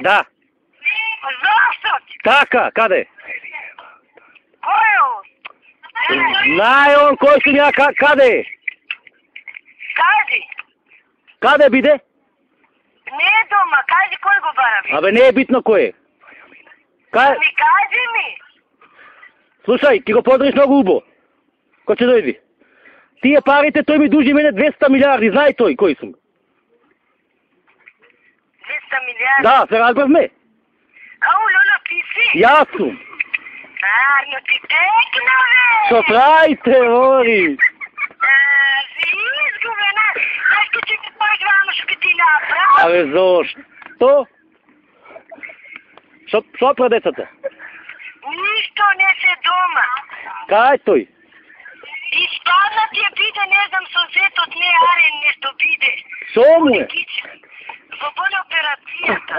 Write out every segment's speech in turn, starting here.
Da. Zašto ti? Taka, kade? Ko je on? Znaj on koji sam ja, kade? Kaži. Kade bide? Ne doma, kaži koji go baravi. Абе, не е bitno ko je. Mi kaži mi. Слушай, ти го поздравиш много убо. Ko će dojdi? Тие парите, той ми дужи мене 200 милиарди, знай той кои сум. 200 милиарди? Да, се разбрахме. Ау, Лоло, ти си? Јас сум. Но ти текна, бе. Што правите, ори? Си изгубена. Знаеш ко че ти позвам, што ке ти направи? Абе, зошто? Што пра децата? Ништо не се дома. Кај тој? Изпадна ти е биде, не знам, со зетот не арен нешто биде. Шо му е? Во боле операцијата.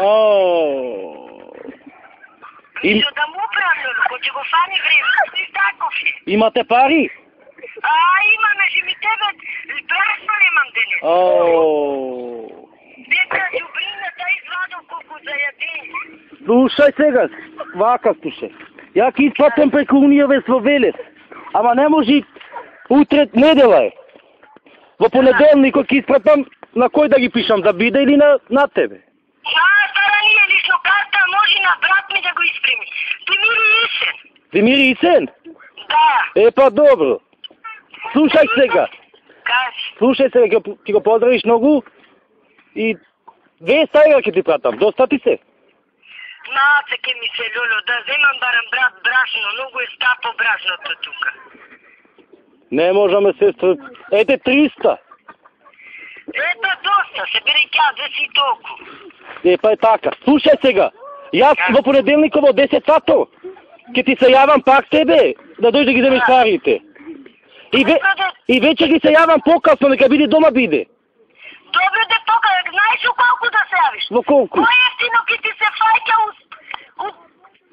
Им... Што да му управljalo, ko ќе го фани време, и таков е. Имате пари? Имаме, же ми тебе, брашно немам денес. Дека đубрината извадил колку зајадени. Слушај сега, вака слушај. Ја ќе испратам преку Унијавес во Велес. Ама не може утре, недела е. Во понеделник ќе испратам, на кој да ги пишам, да биде или на тебе? Стара ние лично карта, може на брат ми да го испреми. Примири Исен. Примири Исен? Да. Па добро. Слушај сега. Кажи. Слушај сега, ќе го поздравиш многу и 200 евра ќе ти пратам. Доста ти се? Нацеке ми се, Лоло, да земам барам брат брашно, многу е стапо брашното тука. Не можеме, сестра. Ете 300. Ето доста, се бере тя, да си толку. Па е така. Слушај сега. Јас во понеделник во 10 сато ќе ти се јавам пак тебе да дојде да ги земеш парите. И вечер ги се јавам покасно, нека биде дома биде. Добре де тока, знаеш у колку да се јавиш? Во колку? Поевтино ке ти се фаќа у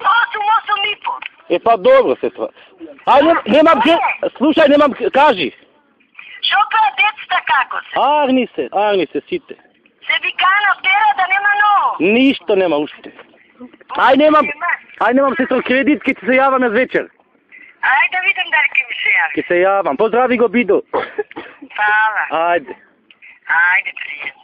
8,5. Па добро, сестра. Немам ге... Слушај, немам... Кажи. Шо пра децата како се? Арни се сите. Се викана пера да нема ново? Ништо нема уште. Немам сестра кредит, ке ти се јавам јас вечер. Ајде да видам дали ке ми се јави. Ке се јавам. Поздрави го Бидо. Фала. Ајде. Ајде, пријатно.